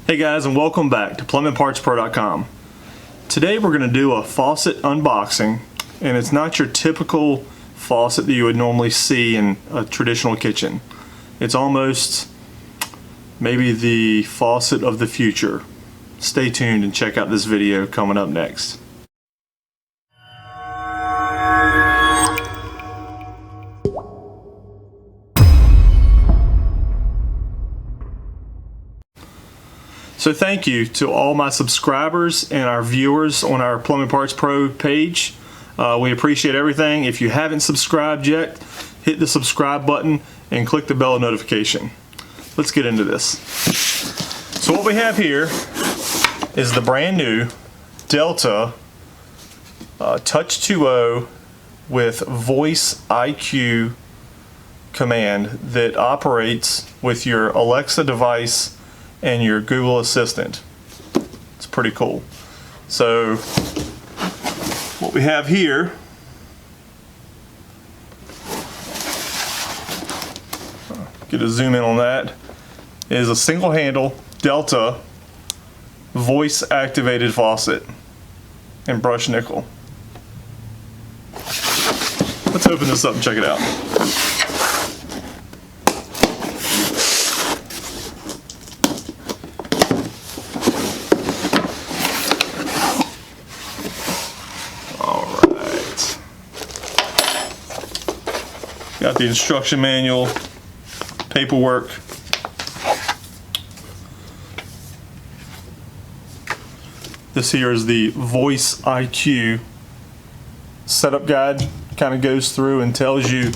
Hey guys, and welcome back to plumbingpartspro.com. Today we're going to do a faucet unboxing, and it's not your typical faucet that you would normally see in a traditional kitchen. It's almost maybe the faucet of the future. Stay tuned and check out this video coming up next. So thank you to all my subscribers and our viewers on our Plumbing Parts Pro page. We appreciate everything. If you haven't subscribed yet, hit the subscribe button and click the bell notification. Let's get into this. So what we have here is the brand new Delta Touch 2.0 with Voice IQ command that operates with your Alexa device and your Google Assistant. It's pretty cool. So what we have here get a zoom in on that is a single handle Delta voice activated faucet in brushed nickel. Let's open this up and check it out. Got the instruction manual, paperwork. This here is the Voice IQ setup guide. Kind of goes through and tells you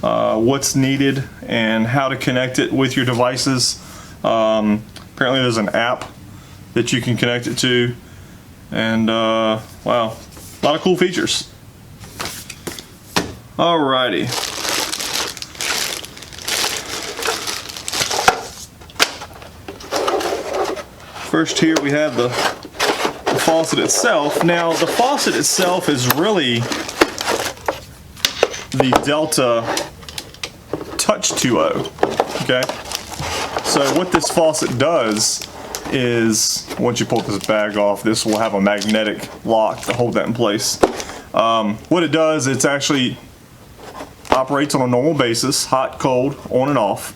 what's needed and how to connect it with your devices. Apparently there's an app that you can connect it to, and wow, a lot of cool features. Alrighty. First here we have the faucet itself. Now the faucet itself is really the Delta Touch 2.0. Okay? So what this faucet does is, once you pull this bag off, this will have a magnetic lock to hold that in place. What it does, it's actually operates on a normal basis, hot, cold, on and off.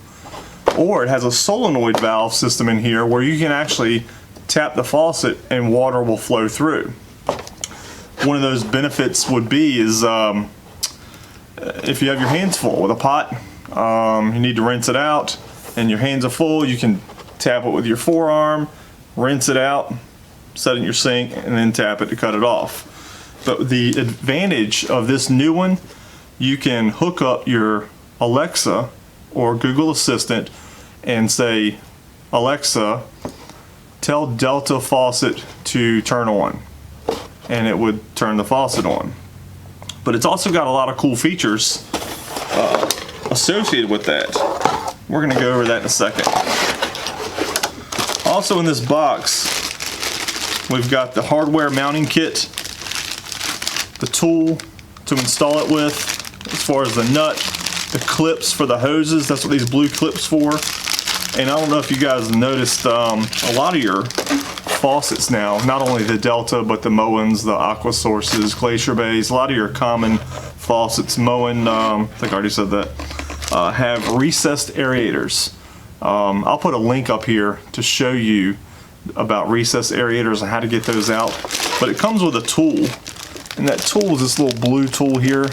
Or it has a solenoid valve system in here where you can actually tap the faucet and water will flow through. One of those benefits would be is if you have your hands full with a pot, you need to rinse it out, and your hands are full, you can tap it with your forearm, rinse it out, set it in your sink, and then tap it to cut it off. But the advantage of this new one, you can hook up your Alexa or Google Assistant and say, Alexa, tell Delta faucet to turn on, and it would turn the faucet on. But it's also got a lot of cool features associated with that. We're going to go over that in a second. Also in this box, we've got the hardware mounting kit, the tool to install it with, as far as the nut, the clips for the hoses. That's what these blue clips for. And I don't know if you guys noticed, a lot of your faucets now, not only the Delta, but the Moens, the Aqua Sources, Glacier Bays, a lot of your common faucets, Moen, I think I already said that, have recessed aerators. I'll put a link up here to show you about recessed aerators and how to get those out. But it comes with a tool, and that tool is this little blue tool here.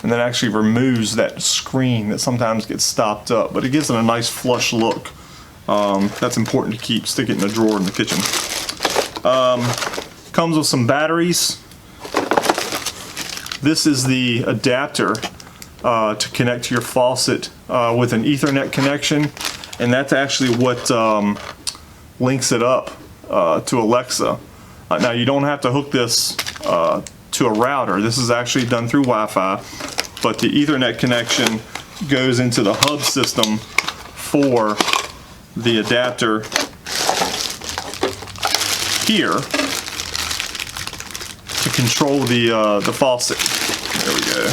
And that actually removes that screen that sometimes gets stopped up, but it gives it a nice flush look. That's important to keep. Stick it in a drawer in the kitchen. Comes with some batteries. This is the adapter to connect to your faucet with an Ethernet connection, and that's actually what links it up to Alexa. Now you don't have to hook this to a router. This is actually done through Wi-Fi, but the Ethernet connection goes into the hub system for the adapter here to control the faucet. There we go.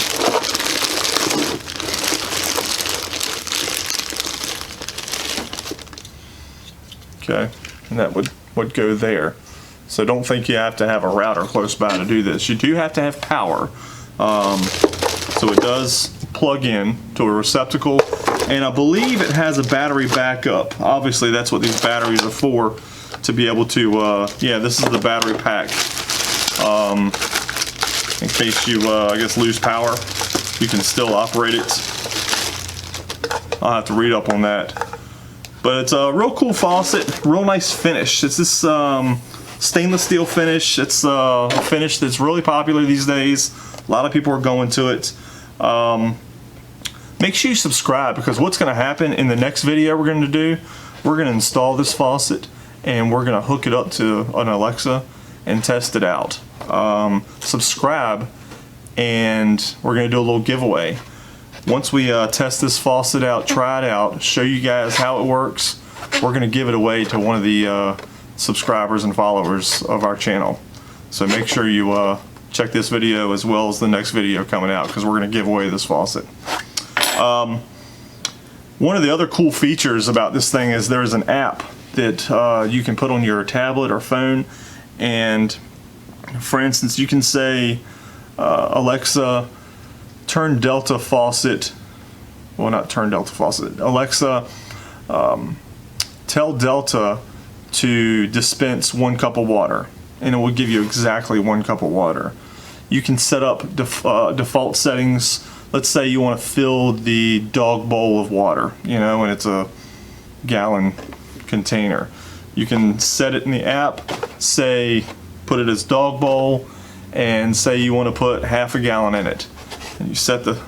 Okay, and that would go there. So don't think you have to have a router close by to do this. You do have to have power. So it does plug in to a receptacle, and I believe it has a battery backup. Obviously that's what these batteries are for, to be able to, yeah, this is the battery pack. In case you, I guess, lose power, you can still operate it. I'll have to read up on that. But it's a real cool faucet, real nice finish. It's this stainless steel finish. It's a finish that's really popular these days. A lot of people are going to it. Make sure you subscribe, because what's going to happen in the next video we're going to do, we're going to install this faucet and we're going to hook it up to an Alexa and test it out. Subscribe, and we're going to do a little giveaway. Once we test this faucet out, try it out, show you guys how it works, we're going to give it away to one of the subscribers and followers of our channel. So make sure you check this video as well as the next video coming out, because we're going to give away this faucet. One of the other cool features about this thing is there's an app that you can put on your tablet or phone, and for instance you can say Alexa, turn Delta faucet, well, not turn Delta faucet, Alexa, tell Delta to dispense 1 cup of water, and it will give you exactly 1 cup of water. You can set up default settings. Let's say you want to fill the dog bowl of water, you know, and it's a gallon container. You can set it in the app, say put it as dog bowl, and say you want to put half a gallon in it. And you set the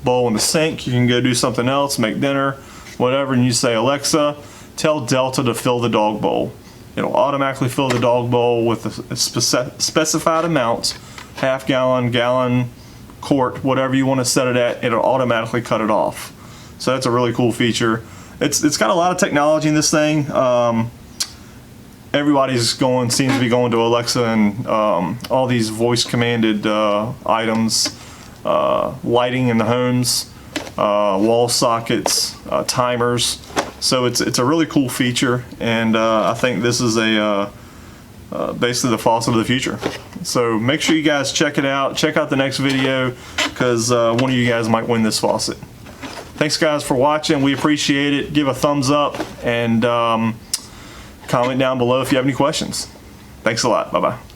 bowl in the sink. You can go do something else, make dinner, whatever, and you say, Alexa, tell Delta to fill the dog bowl. It'll automatically fill the dog bowl with a specified amount, half gallon, gallon, quart, whatever you want to set it at. It'll automatically cut it off. So that's a really cool feature. It's got a lot of technology in this thing. Everybody's seems to be going to Alexa, and all these voice commanded items, lighting in the homes, wall sockets, timers. So it's a really cool feature, and I think this is basically the faucet of the future. So make sure you guys check it out. Check out the next video, because one of you guys might win this faucet. Thanks guys for watching. We appreciate it. Give a thumbs up, and comment down below if you have any questions. Thanks a lot. Bye-bye.